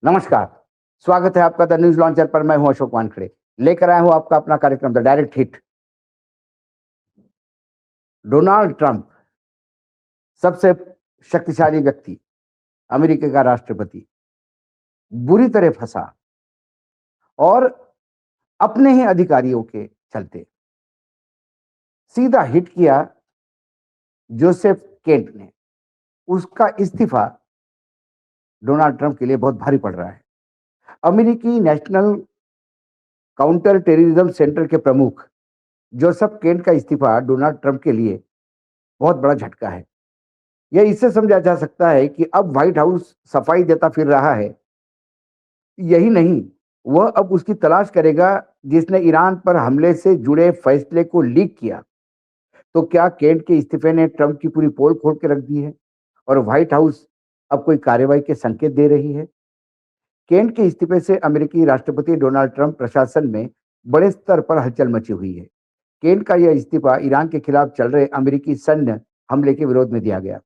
नमस्कार, स्वागत है आपका द न्यूज़ लॉन्चर पर। मैं हूं अशोक वानखेड़े। लेकर आया हूं आपका अपना कार्यक्रम the direct hit. Donald Trump सबसे शक्तिशाली व्यक्ति, अमेरिका का राष्ट्रपति, बुरी तरह फंसा और अपने ही अधिकारियों के चलते सीधा हिट किया जोसेफ केंट ने। उसका इस्तीफा डोनाल्ड ट्रंप के लिए बहुत भारी पड़ रहा है। अमेरिकी नेशनल काउंटर टेररिज्म सेंटर के प्रमुख जोसेफ केंट का इस्तीफा डोनाल्ड ट्रंप के लिए बहुत बड़ा झटका है। यह इससे समझा जा सकता है कि अब व्हाइट हाउस सफाई देता फिर रहा है। यही नहीं, वह अब उसकी तलाश करेगा जिसने ईरान पर हमले से जुड़े फैसले को लीक किया। तो क्या केंट के इस्तीफे ने ट्रंप की पूरी पोल खोल के रख दी है और व्हाइट हाउस अब कोई कार्रवाई के संकेत दे रही है? केंट के इस्तीफे से अमेरिकी राष्ट्रपति डोनाल्ड ट्रंप प्रशासन में बड़े स्तर पर हलचल मची हुई है। केंट का यह इस्तीफा ईरान के खिलाफ चल रहे अमेरिकी सैन्य हमले के विरोध में दिया गया।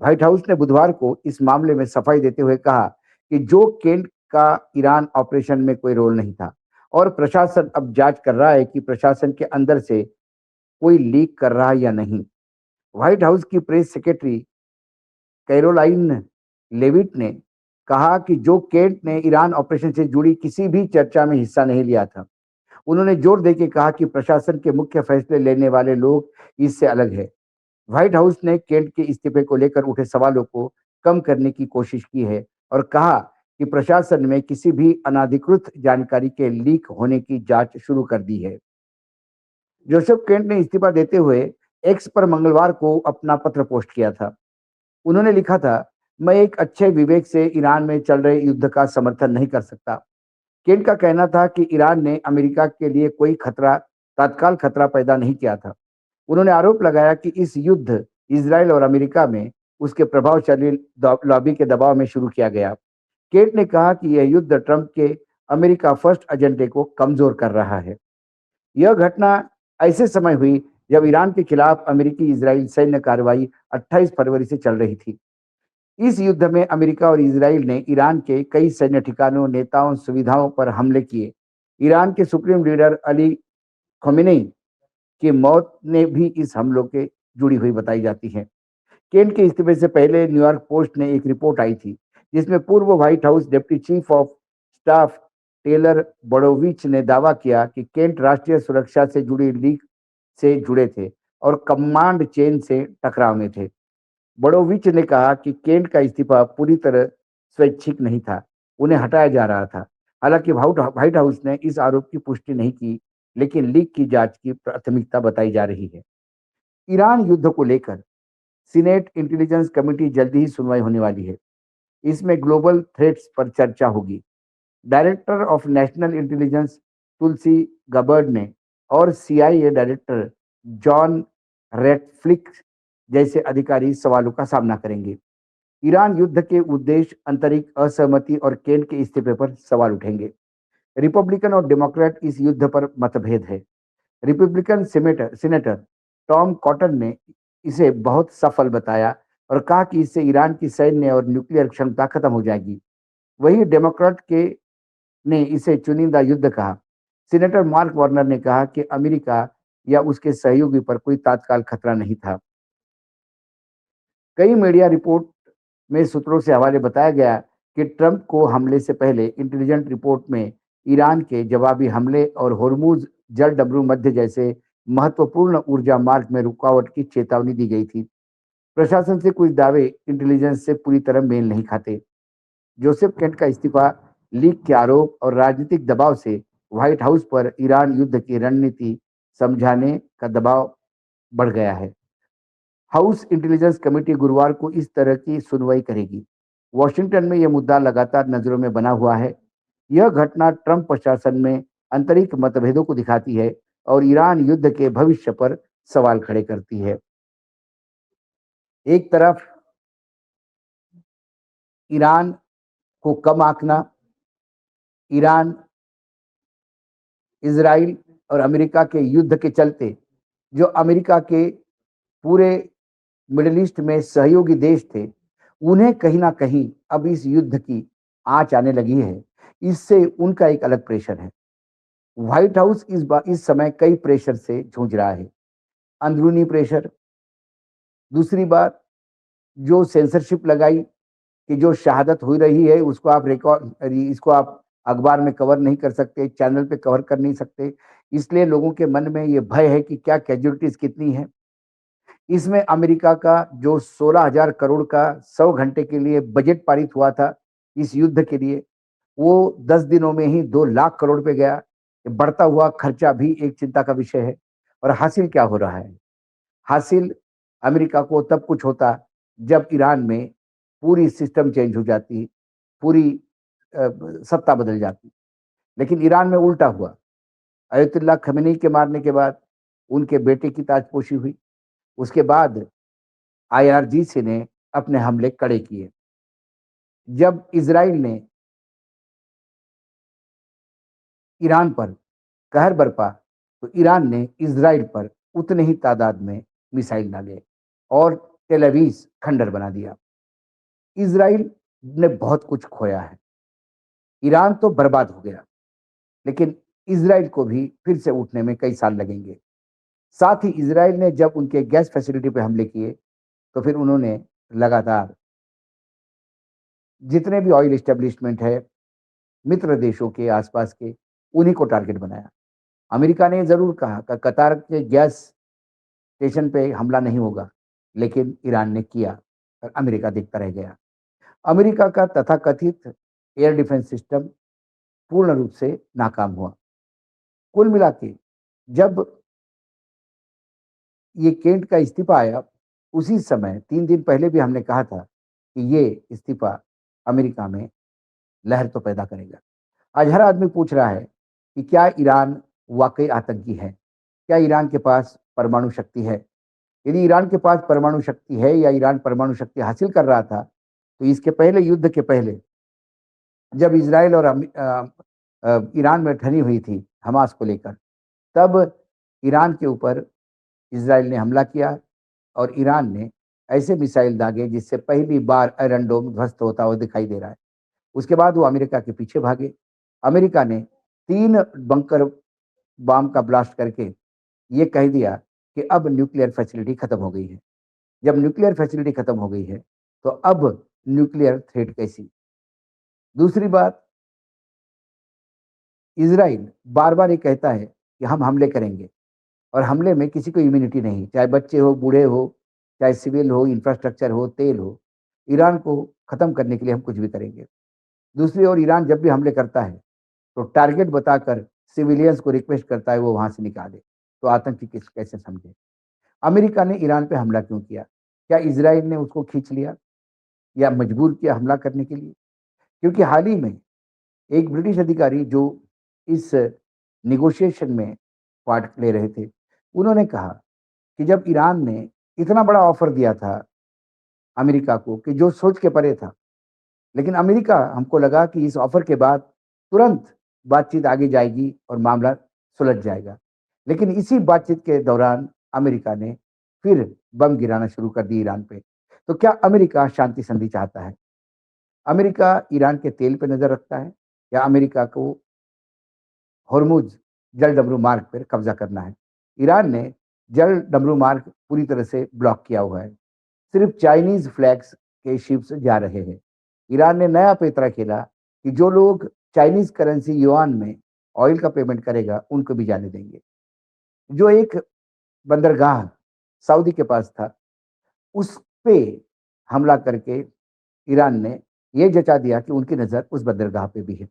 व्हाइट हाउस ने बुधवार को इस मामले में सफाई देते हुए कहा कि जो केंट का ईरान ऑपरेशन में कोई रोल नहीं था और प्रशासन अब जांच कर रहा है कि प्रशासन के अंदर से कोई लीक कर रहा है या नहीं। व्हाइट हाउस की प्रेस सेक्रेटरी कैरोलाइन लेविट ने कहा कि जो केंट ने ईरान ऑपरेशन से जुड़ी किसी भी चर्चा में हिस्सा नहीं लिया था। उन्होंने जोर देकर कहा कि प्रशासन के मुख्य फैसले लेने वाले लोग इससे अलग है। व्हाइट हाउस ने केंट के इस्तीफे को लेकर उठे सवालों को कम करने की कोशिश की है और कहा कि प्रशासन में किसी भी अनाधिकृत जानकारी के लीक होने की जांच शुरू कर दी है। जोसेफ केंट ने इस्तीफा देते हुए एक्स पर मंगलवार को अपना पत्र पोस्ट किया था। उन्होंने लिखा था, मैं एक अच्छे विवेक से ईरान में चल रहे युद्ध का समर्थन नहीं कर सकता। केंट का कहना था कि ईरान ने अमेरिका के लिए कोई तत्काल खतरा पैदा नहीं किया था। उन्होंने आरोप लगाया कि इस युद्ध इजराइल और अमेरिका में उसके प्रभावशाली लॉबी के दबाव में शुरू किया गया। केंट ने कहा कि यह युद्ध ट्रंप के अमेरिका फर्स्ट एजेंडे को कमजोर कर रहा है। यह घटना ऐसे समय हुई जब ईरान के खिलाफ अमेरिकी इजराइल सैन्य कार्रवाई 28 फरवरी से चल रही थी। इस युद्ध में अमेरिका और इजराइल ने ईरान के कई सैन्य ठिकानों, नेताओं, सुविधाओं पर हमले किए। ईरान के सुप्रीम लीडर अली खमेनी की मौत ने भी इस हमलों के जुड़ी हुई बताई जाती है। केंट के इस्तीफे से पहले न्यूयॉर्क पोस्ट ने एक रिपोर्ट आई थी जिसमें पूर्व White House deputy chief of staff Taylor Budowich ने दावा किया कि केंट राष्ट्रीय सुरक्षा से जुड़ी लीक से जुड़े थे और कमांड चेन से टकराव में थे। बड़ोविच ने कहा कि केंट का इस्तीफा पूरी तरह स्वैच्छिक नहीं था, उन्हें हटाया जा रहा था। हालांकि व्हाइट हाउस ने इस आरोप की पुष्टि नहीं की, लेकिन लीक की जांच की प्राथमिकता बताई जा रही है। ईरान युद्ध को लेकर सीनेट इंटेलिजेंस कमेटी जल्दी ही सुनवाई होने वाली है। इसमें ग्लोबल थ्रेट्स पर चर्चा होगी। डायरेक्टर ऑफ नेशनल इंटेलिजेंस तुलसी गबर्ड ने और सीआईए डायरेक्टर जॉन रेटफ्लिक्स जैसे अधिकारी सवालों का सामना करेंगे। ईरान युद्ध के उद्देश्य, आंतरिक असहमति और केंट के इस्तीफे पर सवाल उठेंगे। रिपब्लिकन और डेमोक्रेट इस युद्ध पर मतभेद है। रिपब्लिकन सीनेटर टॉम कॉटन ने इसे बहुत सफल बताया और कहा कि इससे ईरान की सैन्य और न्यूक्लियर क्षमता खत्म हो जाएगी। वहीं डेमोक्रेट के ने इसे चुनिंदा युद्ध कहा। सीनेटर मार्क वार्नर ने कहा कि अमेरिका या उसके सहयोगी पर कोई तात्काल खतरा नहीं था। कई मीडिया रिपोर्ट में सूत्रों से हवाले बताया गया कि ट्रंप को हमले से पहले इंटेलिजेंट रिपोर्ट में ईरान के जवाबी हमले और होर्मुज जल डमरू मध्य जैसे महत्वपूर्ण ऊर्जा मार्ग में रुकावट की चेतावनी दी गई थी। प्रशासन से कुछ दावे इंटेलिजेंस से पूरी तरह मेल नहीं खाते। जोसेफ केंट का इस्तीफा, लीक के आरोप और राजनीतिक दबाव से व्हाइट हाउस पर ईरान युद्ध की रणनीति समझाने का दबाव बढ़ गया है। हाउस इंटेलिजेंस कमेटी गुरुवार को इस तरह की सुनवाई करेगी। वॉशिंगटन में यह मुद्दा लगातार नजरों में बना हुआ है। यह घटना ट्रंप प्रशासन में आंतरिक मतभेदों को दिखाती है और ईरान युद्ध के भविष्य पर सवाल खड़े करती है। एक तरफ ईरान को कम आंकना, ईरान, इजराइल और अमेरिका के युद्ध के चलते जो अमेरिका के पूरे मिडिल ईस्ट में सहयोगी देश थे, उन्हें कहीं ना कहीं अब इस युद्ध की आँच आने लगी है, इससे उनका एक अलग प्रेशर है। व्हाइट हाउस इस समय कई प्रेशर से जूझ रहा है। अंदरूनी प्रेशर, दूसरी बात जो सेंसरशिप लगाई कि जो शहादत हो रही है उसको आप इसको आप अखबार में कवर नहीं कर सकते, चैनल पे कवर कर नहीं सकते। इसलिए लोगों के मन में ये भय है कि क्या कैजुअल्टीज़ कितनी हैं। इसमें अमेरिका का जो 16,000 करोड़ का 100 घंटे के लिए बजट पारित हुआ था इस युद्ध के लिए, वो 10 दिनों में ही 2 लाख करोड़ पे गया। बढ़ता हुआ खर्चा भी एक चिंता का विषय है। और हासिल क्या हो रहा है? हासिल अमेरिका को तब कुछ होता जब ईरान में पूरी सिस्टम चेंज हो जाती, पूरी सत्ता बदल जाती। लेकिन ईरान में उल्टा हुआ। अयतुल्लाह खमेनी के मारने के बाद उनके बेटे की ताजपोशी हुई। उसके बाद आईआरजीसी ने अपने हमले कड़े किए। जब इज़राइल ने ईरान पर कहर बरपा, तो ईरान ने इज़राइल पर उतने ही तादाद में मिसाइल डाले और टेल अवीव खंडर बना दिया। इज़राइल ने बहुत कुछ खोया है। ईरान तो बर्बाद हो गया, लेकिन इज़राइल को भी फिर से उठने में कई साल लगेंगे। साथ ही इज़राइल ने जब उनके गैस फैसिलिटी पे हमले किए, तो फिर उन्होंने लगातार जितने भी ऑयल एस्टेब्लिशमेंट है, मित्र देशों के आसपास के, उन्हीं को टारगेट बनाया। अमेरिका ने ज़रूर कहा कि कतार के गैस स्टेशन पे हमला नहीं होगा, लेकिन ईरान ने किया और अमेरिका देखता रह गया। अमेरिका का तथाकथित एयर डिफेंस सिस्टम पूर्ण रूप से नाकाम हुआ। कुल मिला के जब ये केंट का इस्तीफा आया, उसी समय 3 दिन पहले भी हमने कहा था कि ये इस्तीफा अमेरिका में लहर तो पैदा करेगा। आज हर आदमी पूछ रहा है कि क्या ईरान वाक़ई आतंकी है? क्या ईरान के पास परमाणु शक्ति है? यदि ईरान के पास परमाणु शक्ति है या ईरान परमाणु शक्ति हासिल कर रहा था, तो इसके पहले युद्ध के पहले जब इज़राइल और ईरान में ठनी हुई थी हमास को लेकर, तब ईरान के ऊपर इज़राइल ने हमला किया और ईरान ने ऐसे मिसाइल दागे जिससे पहली बार आयरन डोम ध्वस्त होता हुआ दिखाई दे रहा है। उसके बाद वो अमेरिका के पीछे भागे। अमेरिका ने 3 बंकर बॉम्ब का ब्लास्ट करके ये कह दिया कि अब न्यूक्लियर फैसिलिटी खत्म हो गई है। जब न्यूक्लियर फैसिलिटी खत्म हो गई है, तो अब न्यूक्लियर थ्रेट कैसी? दूसरी बात, इज़राइल बार-बार ये कहता है कि हम हमले करेंगे और हमले में किसी को इम्यूनिटी नहीं, चाहे बच्चे हो, बूढ़े हो, चाहे सिविल हो, इंफ्रास्ट्रक्चर हो, तेल हो। ईरान को खत्म करने के लिए हम कुछ भी करेंगे। दूसरी ओर ईरान जब भी हमले करता है, तो टारगेट बताकर सिविलियंस को रिक्वेस्ट करता है वो वहाँ से निकाले। तो आतंकी कैसे समझे? अमेरिका ने ईरान पे हमला क्यों किया? क्या इज़राइल ने उसको खींच लिया या मजबूर किया हमला करने के लिए? क्योंकि हाल ही में एक ब्रिटिश अधिकारी जो इस नेगोशिएशन में पार्ट ले रहे थे, उन्होंने कहा कि जब ईरान ने इतना बड़ा ऑफर दिया था अमेरिका को कि जो सोच के परे था, लेकिन अमेरिका हमको लगा कि इस ऑफर के बाद तुरंत बातचीत आगे जाएगी और मामला सुलझ जाएगा। लेकिन इसी बातचीत के दौरान अमेरिका ने फिर बम गिराना शुरू कर दिए ईरान पे। तो क्या अमेरिका शांति संधि चाहता है? अमेरिका ईरान के तेल पे नज़र रखता है या अमेरिका को हॉर्मुज़ जलडमरू मार्ग पर कब्ज़ा करना है? ईरान ने जलडमरू मार्ग पूरी तरह से ब्लॉक किया हुआ है। सिर्फ चाइनीज़ फ्लैग्स के शिप्स जा रहे हैं। ईरान ने नया पैंतरा खेला कि जो लोग चाइनीज़ करेंसी युआन में ऑयल का पेमेंट करेगा, उनको भी जाने देंगे। जो एक बंदरगाह सऊदी के पास था, उस पे हमला करके ईरान ने ये जता दिया कि उनकी नज़र उस बंदरगाह पे भी है।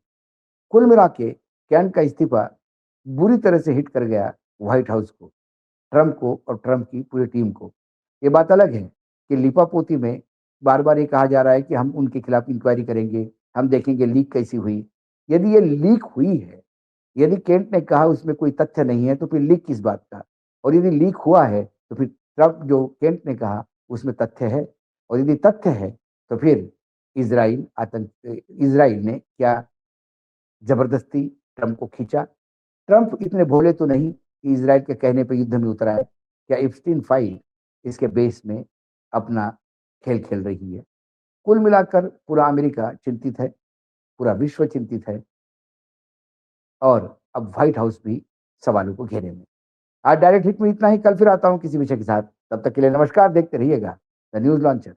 कुल मिला के कैंट का इस्तीफा बुरी तरह से हिट कर गया व्हाइट हाउस को, ट्रंप को और ट्रंप की पूरी टीम को। ये बात अलग है कि लिपापोती में बार-बार ये कहा जा रहा है कि हम उनके खिलाफ इंक्वायरी करेंगे, हम देखेंगे लीक कैसी हुई। यदि ये लीक हुई है, यदि केंट ने कहा उसमें कोई तथ्य नहीं है, तो फिर लीक किस बात का? और यदि लीक हुआ है, तो फिर ट्रंप जो केंट ने कहा उसमें तथ्य है और यदि तथ्य है, तो फिर इज़राइल ने क्या ज़बरदस्ती ट्रंप को खींचा? ट्रंप इतने भोले तो नहीं कि इज़राइल के कहने पे युद्ध में उतर आए। क्या एप्स्टीन फाइल इसके बेस में अपना खेल खेल रही है? कुल मिलाकर पूरा अमेरिका चिंतित है। पूरा विश्व चिंतित है और अब व्हाइट हाउस भी सवालों को घेरे में। आज डायरेक्ट हिट में इतना ही, कल फिर आता हूं किसी विषय के साथ। तब तक के लिए नमस्कार, देखते रहिएगा द न्यूज लॉन्चर।